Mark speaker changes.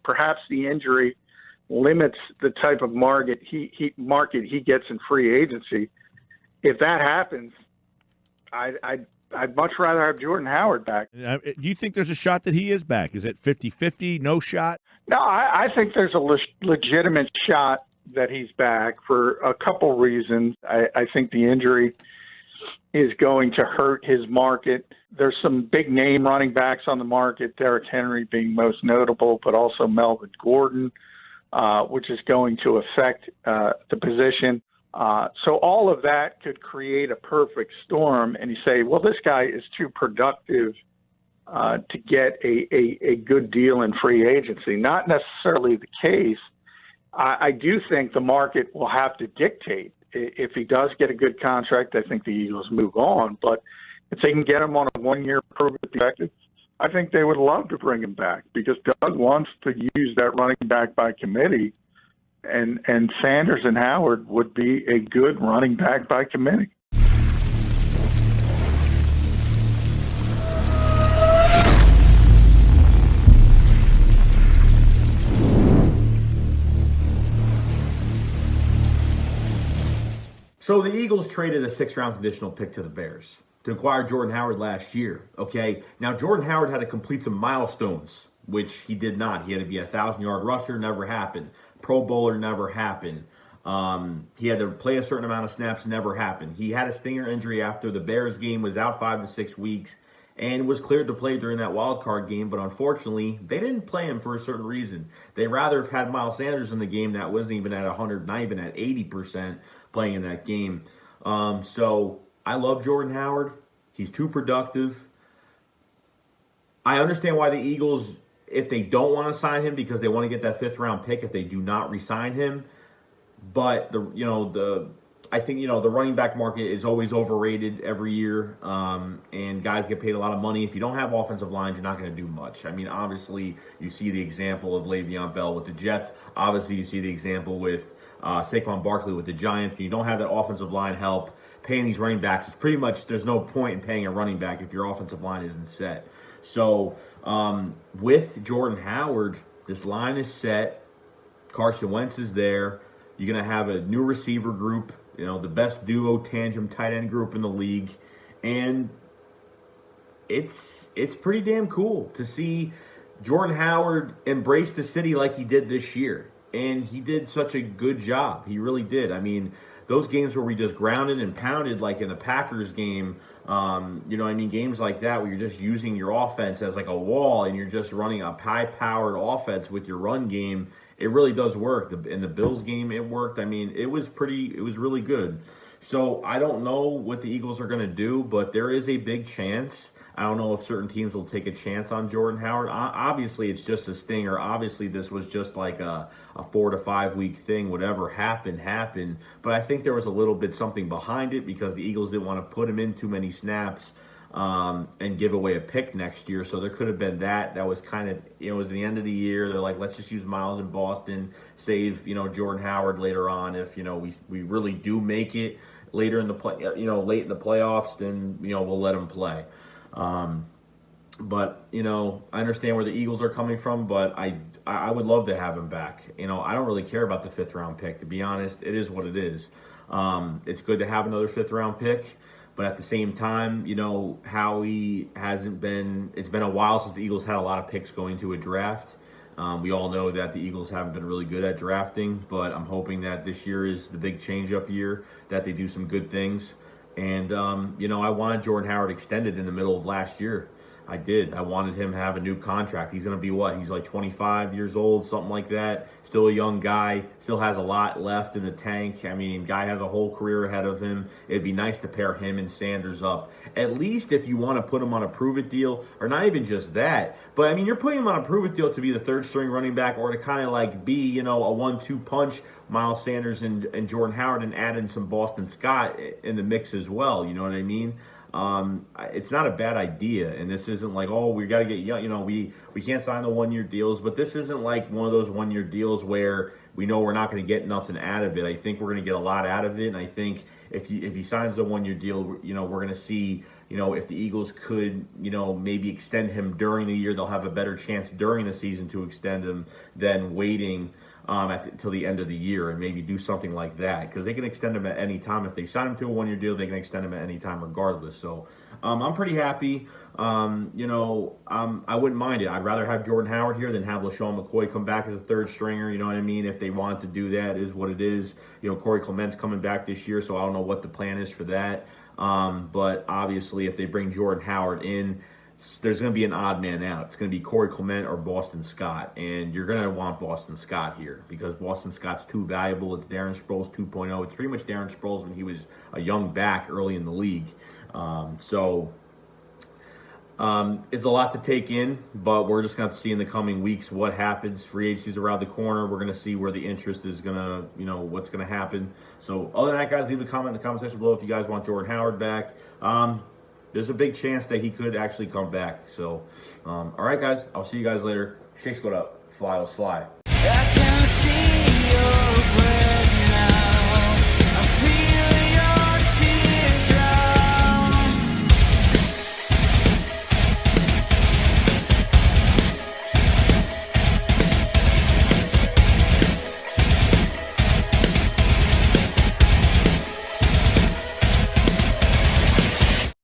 Speaker 1: perhaps the injury limits the type of market he gets in free agency. If that happens, I'd much rather have Jordan Howard back.
Speaker 2: Do you think there's a shot that he is back? Is it 50-50, no shot?
Speaker 1: No, I think there's a legitimate shot that he's back for a couple reasons. I think the injury is going to hurt his market. There's some big name running backs on the market, Derrick Henry being most notable, but also Melvin Gordon, which is going to affect the position. So all of that could create a perfect storm, and you say, well, this guy is too productive to get a good deal in free agency. Not necessarily the case. I do think the market will have to dictate. If he does get a good contract, I think the Eagles move on. But if they can get him on a one-year proven effective, I think they would love to bring him back because Doug wants to use that running back by committee, and Sanders and Howard would be a good running back by committee.
Speaker 3: So the Eagles traded a 6th-round conditional pick to the Bears to acquire Jordan Howard last year, okay? Now, Jordan Howard had to complete some milestones, which he did not. He had to be a 1,000-yard rusher, never happened. Pro Bowler, never happened. He had to play a certain amount of snaps, never happened. He had a stinger injury after the Bears game, was out 5 to 6 weeks, and was cleared to play during that wild card game, but unfortunately, they didn't play him for a certain reason. They rather have had Miles Sanders in the game that wasn't even at 100, not even at 80% playing in that game. So I love Jordan Howard. He's too productive. I understand why the Eagles, if they don't want to sign him because they want to get that 5th-round pick, if they do not re-sign him, but I think the running back market is always overrated every year, and guys get paid a lot of money. If you don't have offensive lines, you're not going to do much. I mean, obviously, you see the example of Le'Veon Bell with the Jets. Obviously, you see the example with Saquon Barkley with the Giants. If you don't have that offensive line help, paying these running backs is pretty much, there's no point in paying a running back if your offensive line isn't set. So with Jordan Howard, this line is set. Carson Wentz is there. You're going to have a new receiver group, the best duo tandem tight end group in the league. And it's pretty damn cool to see Jordan Howard embrace the city like he did this year. And he did such a good job. He really did. I mean, those games where we just grounded and pounded, like in the Packers game, games like that where you're just using your offense as like a wall and you're just running a high-powered offense with your run game, it really does work. In the Bills game, it worked. I mean, it was really good. So I don't know what the Eagles are going to do, but there is a big chance. I don't know if certain teams will take a chance on Jordan Howard. Obviously, it's just a stinger. Obviously, this was just like a 4 to 5 week thing. Whatever happened. But I think there was a little bit something behind it because the Eagles didn't want to put him in too many snaps and give away a pick next year. So there could have been that. That was kind of, it was the end of the year. They're like, let's just use Miles in Boston, save, Jordan Howard later on. If, we really do make it later in the play, late in the playoffs, then, we'll let him play. But I understand where the Eagles are coming from, but I would love to have him back. I don't really care about the 5th-round pick, to be honest. It is what it is. It's good to have another 5th-round pick, but at the same time, Howie hasn't been. It's been a while since the Eagles had a lot of picks going to a draft. We all know that the Eagles haven't been really good at drafting, but I'm hoping that this year is the big change-up year, that they do some good things. And, I wanted Jordan Howard extended in the middle of last year. I did. I wanted him to have a new contract. He's going to be what? He's like 25 years old, something like that. Still a young guy. Still has a lot left in the tank. I mean, guy has a whole career ahead of him. It'd be nice to pair him and Sanders up. At least if you want to put him on a prove-it deal, or not even just that. But, I mean, you're putting him on a prove-it deal to be the third-string running back or to kind of like be, a 1-2 punch, Miles Sanders and Jordan Howard, and add in some Boston Scott in the mix as well. You know what I mean? It's not a bad idea, and this isn't like, oh, we got to get young. We can't sign the 1-year deals, but this isn't like one of those 1-year deals where we know we're not going to get nothing out of it. I think we're going to get a lot out of it, and I think if he signs the 1-year deal, we're going to see if the Eagles could, maybe extend him during the year, they'll have a better chance during the season to extend him than waiting till the end of the year and maybe do something like that, because they can extend him at any time. If they sign him to a one-year deal, they can extend him at any time regardless. So I'm pretty happy. I wouldn't mind it. I'd rather have Jordan Howard here than have LaShawn McCoy come back as a third stringer. You know what I mean? If they wanted to do that, is what it is. Corey Clement's coming back this year, so I don't know what the plan is for that. But obviously, if they bring Jordan Howard in, there's going to be an odd man out. It's going to be Corey Clement or Boston Scott, and you're going to want Boston Scott here because Boston Scott's too valuable. It's Darren Sproles 2.0. It's pretty much Darren Sproles when he was a young back early in the league. It's a lot to take in, but we're just going to see in the coming weeks what happens. Free agency's around the corner. We're going to see where the interest is going to, what's going to happen. So other than that, guys, leave a comment in the comment section below if you guys want Jordan Howard back. There's a big chance that he could actually come back. So, all right, guys, I'll see you guys later. Shakes go up. Fly, let's fly. I can see your breath.